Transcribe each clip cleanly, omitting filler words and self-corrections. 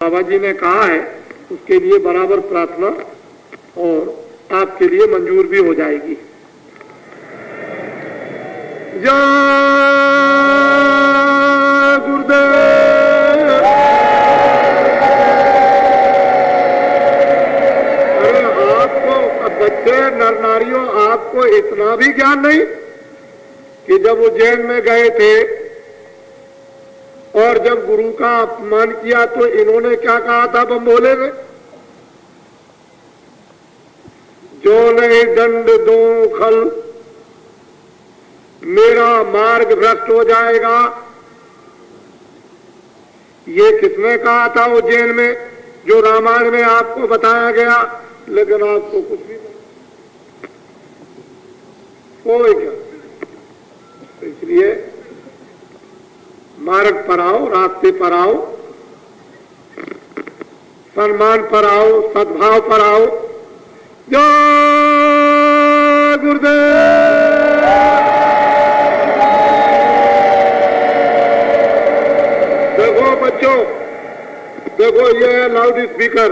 बाबा जी ने कहा है उसके लिए बराबर प्रार्थना और आपके लिए मंजूर भी हो जाएगी। जय गुरुदेव। अरे आपको बच्चे नर नारियों, आपको इतना भी ज्ञान नहीं कि जब उज्जैन में गए थे और जब गुरु का अपमान किया तो इन्होंने क्या कहा था बम भोले में? जो नहीं दंड दूं खल, मेरा मार्ग भ्रष्ट हो जाएगा। ये किसने कहा था उज्जैन में? जो रामायण में आपको बताया गया, लेकिन आपको कुछ भी कोई क्या। इसलिए मार्ग पर आओ, रास्ते पर आओ, सम्मान पर आओ, सद्भाव पर आओ। जय गुरुदेव। देखो बच्चों, देखो ये है लाउड स्पीकर।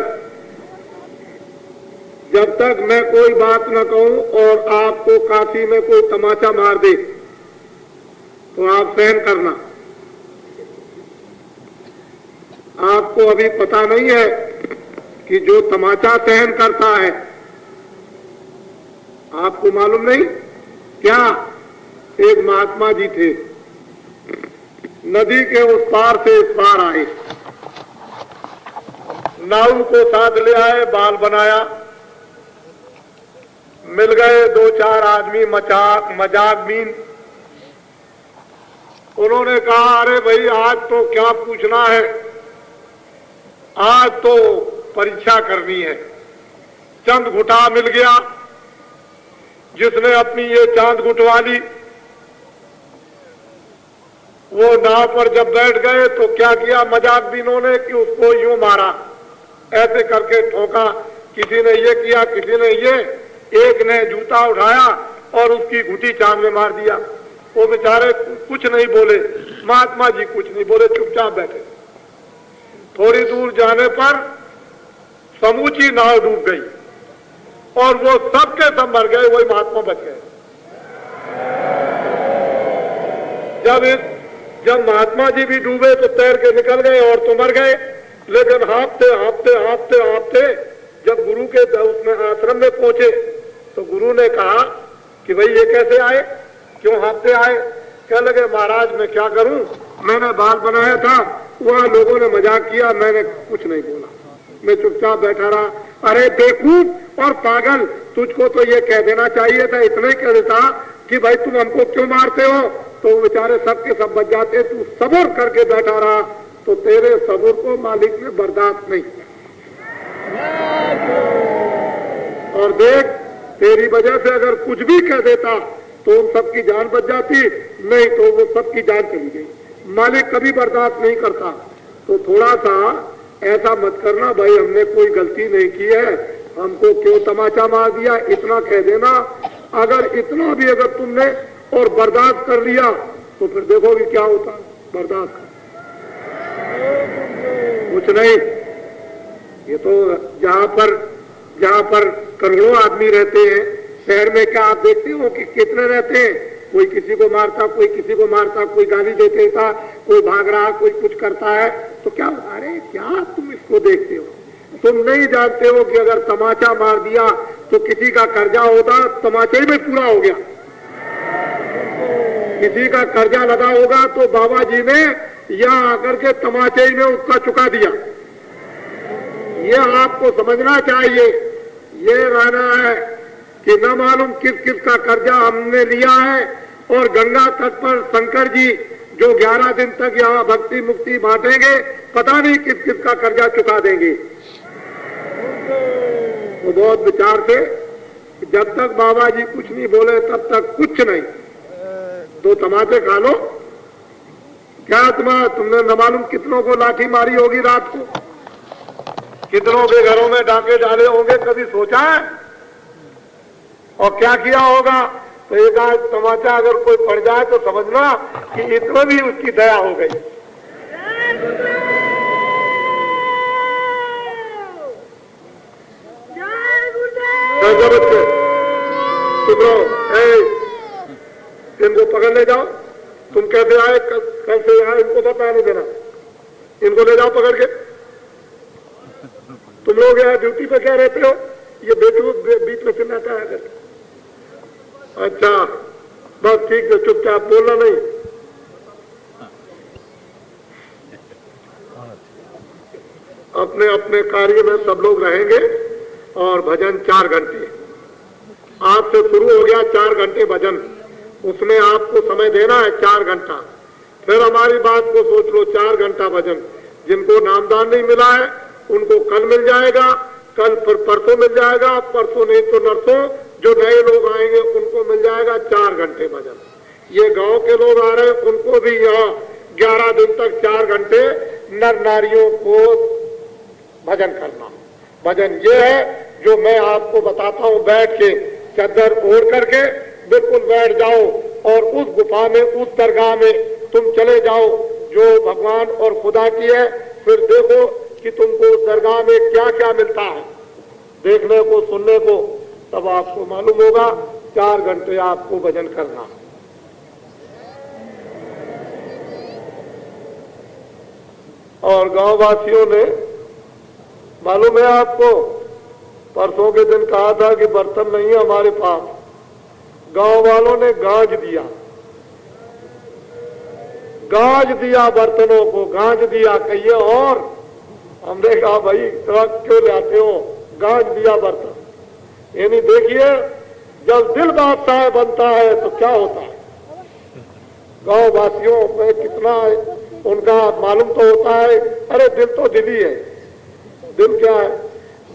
जब तक मैं कोई बात न कहूं और आपको काशी में कोई तमाचा मार दे तो आप सहन करना। आपको अभी पता नहीं है कि जो तमाचा सहन करता है, आपको मालूम नहीं क्या? एक महात्मा जी थे, नदी के उस पार से इस पार आए, नाव को साथ ले आए, बाल बनाया, मिल गए दो चार आदमी मजाक बीन। उन्होंने कहा अरे भाई आज तो क्या पूछना है, आज तो परीक्षा करनी है। चंद घुटा मिल गया, जिसने अपनी ये चांद घुटवा ली। वो नाव पर जब बैठ गए तो क्या किया मजाक बीनों ने कि उसको यूं मारा, ऐसे करके ठोका। किसी ने ये किया, किसी ने ये, एक ने जूता उठाया और उसकी घुटी चांद में मार दिया। वो बेचारे कुछ नहीं बोले, महात्मा जी कुछ नहीं बोले, चुपचाप बैठे। थोड़ी दूर जाने पर समूची नाव डूब गई और वो सब के सब मर गए, वही महात्मा बच गए। जब महात्मा जी भी डूबे तो तैर के निकल गए और तो मर गए। लेकिन हाँफते हाँफते हाँफते हाँफते जब गुरु के उसमें आश्रम में पहुंचे तो गुरु ने कहा कि भाई ये कैसे आए, क्यों हाँफते आए? कह लगे महाराज मैं क्या करूं, मैंने बाल बनाया था, वहां लोगों ने मजाक किया, मैंने कुछ नहीं बोला, मैं चुपचाप बैठा रहा। अरे बेवकूफ और पागल, तुझको तो ये कह देना चाहिए था, इतना ही कह देता कि भाई तुम हमको क्यों मारते हो, तो बेचारे सबके सब बच जाते। तू सब्र करके बैठा रहा तो तेरे सब्र को मालिक ने बर्दाश्त नहीं किया। और देख, तेरी वजह से अगर कुछ भी कह देता तो उन सबकी जान बच जाती, नहीं तो वो सबकी जान चली गई। मालिक कभी बर्दाश्त नहीं करता। तो थोड़ा सा ऐसा मत करना भाई हमने कोई गलती नहीं की है, हमको क्यों तमाचा मार दिया, इतना कह देना। अगर इतना भी अगर तुमने और बर्दाश्त कर लिया तो फिर देखोगे क्या होता है। बर्दाश्त कुछ नहीं। ये तो जहां पर करोड़ों आदमी रहते हैं, शहर में क्या आप देखते हो कि कितने रहते हैं? कोई किसी को मारता, कोई किसी को मारता, कोई गाली दे देता, कोई भाग रहा, कोई कुछ करता है। तो क्या, अरे क्या तुम इसको देखते हो? तुम नहीं जानते हो कि अगर तमाचा मार दिया तो किसी का कर्जा होता, तमाचे में पूरा हो गया। किसी का कर्जा लगा होगा तो बाबा जी ने यहाँ आकर के तमाचे में उसका चुका दिया। ये आपको समझना चाहिए। ये रहना है कि न मालूम किस किस का कर्जा हमने लिया है। और गंगा तट पर शंकर जी जो 11 दिन तक यहाँ भक्ति मुक्ति बांटेंगे, पता नहीं किस किस का कर्जा चुका देंगे। तो बहुत विचार से, जब तक बाबा जी कुछ नहीं बोले तब तक कुछ नहीं। दो तमाचे खा लो। क्या तुमने न मालूम कितनों को लाठी मारी होगी रात को, कितनों के घरों में डाके डाले होंगे, कभी सोचा है? और क्या किया होगा? तो एक आज तमाचा अगर कोई पड़ जाए तो समझना कि इतना भी उसकी दया हो गई। बच्चे चुप रहो। इनको पकड़ ले जाओ। तुम कैसे आए, कल से आए, इनको बता नहीं देना। इनको ले जाओ पकड़ के। तुम लोग यहाँ ड्यूटी पे क्या रहते हो? ये बीच में चिल्लाता है करके। अच्छा बस ठीक है, चुपचाप बोलना नहीं। अपने अपने कार्य में सब लोग रहेंगे और भजन 4 घंटे आज से शुरू हो गया। 4 घंटे भजन, उसमें आपको समय देना है 4 घंटा। फिर हमारी बात को सोच लो, 4 घंटा भजन। जिनको नामदान नहीं मिला है उनको कल मिल जाएगा, कल फिर परसों मिल जाएगा, परसों नहीं तो नरसों जो नए लोग आएंगे उनको मिल जाएगा 4 घंटे भजन। ये गांव के लोग आ रहे हैं, उनको भी यहाँ 11 दिन तक 4 घंटे नर नारियों को भजन करना। भजन ये है जो मैं आपको बताता हूँ। बैठ के चादर ओढ़ करके बिल्कुल बैठ जाओ और उस गुफा में, उस दरगाह में तुम चले जाओ जो भगवान और खुदा की है। फिर देखो कि तुमको उस दरगाह में क्या क्या मिलता है देखने को, सुनने को, तब आपको मालूम होगा। 4 घंटे आपको भजन करना। और गांव वासियों ने, मालूम है आपको, परसों के दिन कहा था कि बर्तन नहीं है हमारे पास। गांव वालों ने गांज दिया, गांज दिया बर्तनों को, गांज दिया। कहिए और हमने कहा भाई ट्रक क्यों लाते हो, गांज दिया बर्तन। यानी देखिए जब दिल बादशाह बनता है तो क्या होता है। गांव वासियों में कितना उनका मालूम तो होता है। अरे दिल तो दिल ही है। दिल क्या है?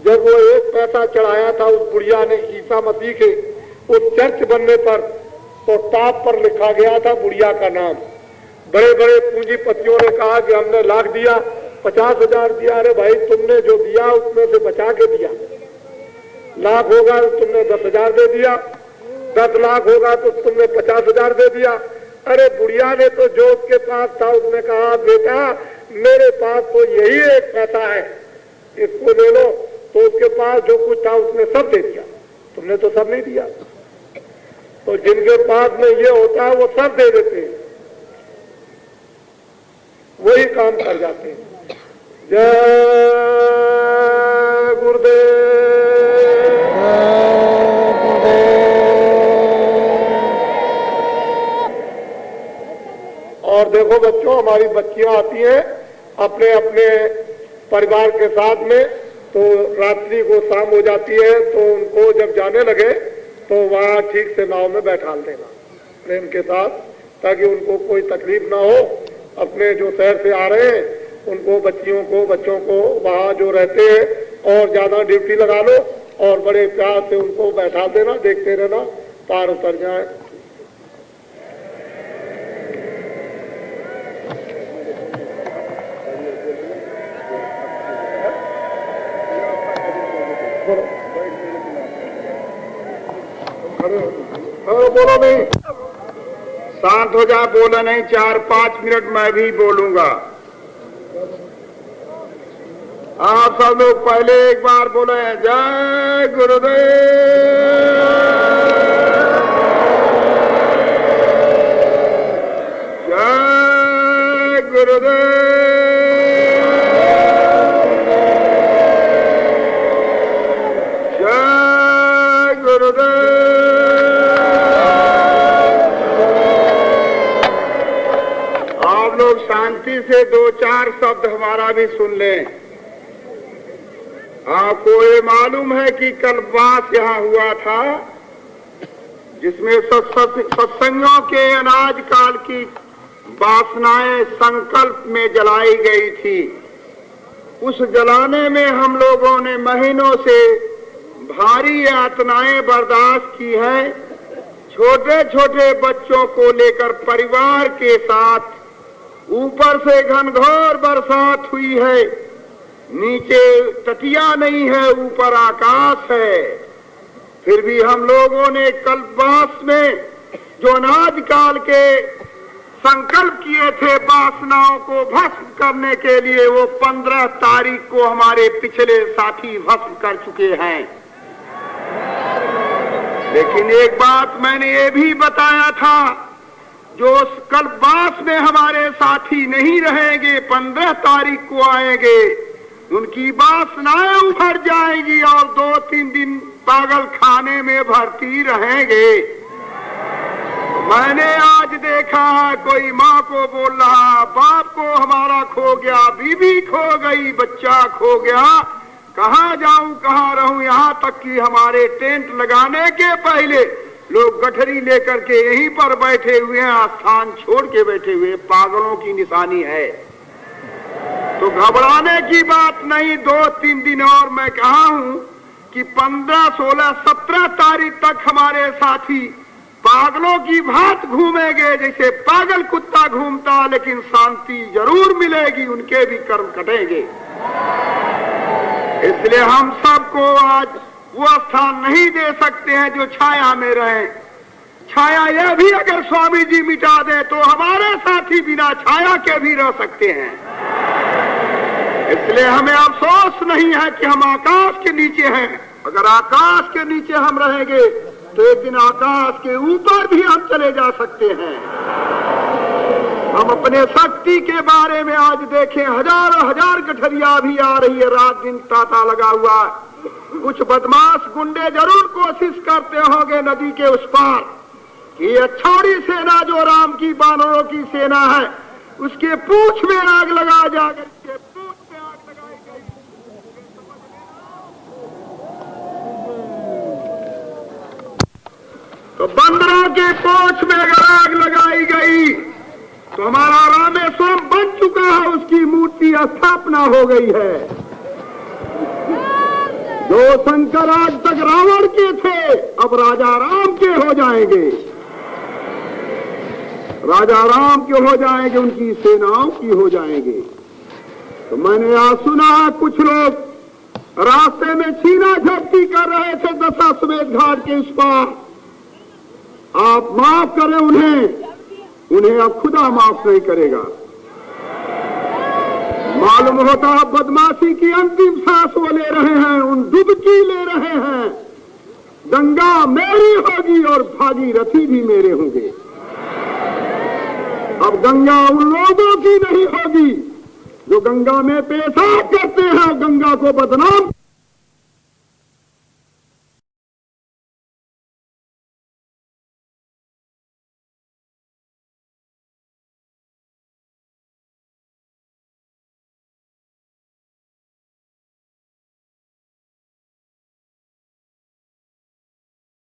जब वो 1 पैसा चढ़ाया था उस बुढ़िया ने ईसा मसीह के उस चर्च बनने पर, तो टॉप पर लिखा गया था बुढ़िया का नाम। बड़े बड़े पूंजीपतियों ने कहा कि हमने लाख दिया, 50,000 दिया। अरे भाई तुमने जो दिया उसमें से बचा के दिया। लाख होगा तो तुमने 10,000 दे दिया, 10 लाख होगा तो तुमने 50,000 दे दिया। अरे बुढ़िया ने तो जो उसके पास था उसने कहा बेटा मेरे पास तो यही 1 पैसा है, इसको ले लो। तो उसके पास जो कुछ था उसने सब दे दिया। तुमने तो सब नहीं दिया। तो जिनके पास में ये होता है वो सब दे देते हैं, वही काम कर जाते हैं। जय गुरुदेव। और देखो बच्चों, हमारी बच्चियां आती हैं अपने अपने परिवार के साथ में, तो रात्रि को शाम हो जाती है तो उनको जब जाने लगे तो वहाँ ठीक से नाव में बैठा देना प्रेम के साथ, ताकि उनको कोई तकलीफ ना हो। अपने जो शहर से आ रहे हैं उनको, बच्चियों को, बच्चों को वहाँ जो रहते हैं और ज्यादा ड्यूटी लगा लो और बड़े प्यार से उनको बैठा देना, देखते रहना पार उतर जाए। बोलो नहीं, शांत हो जा, बोलो नहीं। 4-5 मिनट मैं भी बोलूंगा। आप सब लोग पहले एक बार बोले जय गुरुदेव। जय गुरुदेव। जय गुरुदेव। आप लोग शांति से 2-4 शब्द हमारा भी सुन लें। आपको ये मालूम है कि कल बात यहाँ हुआ था जिसमें सत्संगों के अनाज काल की वासनाएं संकल्प में जलाई गई थी। उस जलाने में हम लोगों ने महीनों से भारी यातनाएं बर्दाश्त की हैं। छोटे छोटे बच्चों को लेकर परिवार के साथ ऊपर से घनघोर बरसात हुई है, नीचे तटिया नहीं है, ऊपर आकाश है। फिर भी हम लोगों ने कल्पवास में जो अनाज काल के संकल्प किए थे वासनाओं को भस्म करने के लिए, वो 15 तारीख को हमारे पिछले साथी भस्म कर चुके हैं। लेकिन एक बात मैंने ये भी बताया था, जो कल्पवास में हमारे साथी नहीं रहेंगे, 15 तारीख को आएंगे, उनकी वासनाएं उभर जाएगी और 2-3 दिन पागल खाने में भर्ती रहेंगे। मैंने आज देखा कोई माँ को बोल रहा, बाप को हमारा खो गया, बीवी खो गई, बच्चा खो गया, कहाँ जाऊं कहाँ रहूं। यहाँ तक कि हमारे टेंट लगाने के पहले लोग गठरी लेकर के यहीं पर बैठे हुए हैं, स्थान छोड़ के बैठे हुए, पागलों की निशानी है। तो घबराने की बात नहीं। 2-3 दिन और मैं कहा हूं कि 15, 16, 17 तारीख तक हमारे साथी पागलों की भांति घूमेंगे, जैसे पागल कुत्ता घूमता, लेकिन शांति जरूर मिलेगी, उनके भी कर्म कटेंगे। इसलिए हम सबको आज वो स्थान नहीं दे सकते हैं जो छाया में रहे। छाया यह भी अगर स्वामी जी मिटा दे तो हमारे साथी बिना छाया के भी रह सकते हैं। इसलिए हमें अफसोस नहीं है कि हम आकाश के नीचे हैं। अगर आकाश के नीचे हम रहेंगे तो एक दिन आकाश के ऊपर भी हम चले जा सकते हैं। हम अपने शक्ति के बारे में आज देखें, हजारों हजार गठरिया भी आ रही है, रात दिन तांता लगा हुआ है। कुछ बदमाश गुंडे जरूर कोशिश करते होंगे नदी के उस पार कि ये छौड़ी सेना जो राम की बानरों की सेना है, उसके पूंछ में आग लगा जाएगी, उसके पूंछ में आग लगाई गई। तो बंदरों के पूंछ में अगर आग लगाई गई तो हमारा रामेश्वरम बन चुका है, उसकी मूर्ति स्थापना हो गई है। जो शंकर आज तक रावण के थे, अब राजा राम के हो जाएंगे, राजा राम के हो जाएंगे, उनकी सेनाओं की हो जाएंगे। तो मैंने आज सुना कुछ लोग रास्ते में छीना झपटी कर रहे थे दशाश्वमेध घाट के उस पार। आप माफ करें उन्हें, उन्हें अब खुदा माफ नहीं करेगा। मालूम होता बदमाशी की अंतिम सांस वो ले रहे हैं, उन डुबकी ले रहे हैं। गंगा मेरी होगी और भागीरथी भी मेरे होंगे। अब गंगा उन लोगों की नहीं होगी जो गंगा में पेशाब करते हैं, गंगा को बदनाम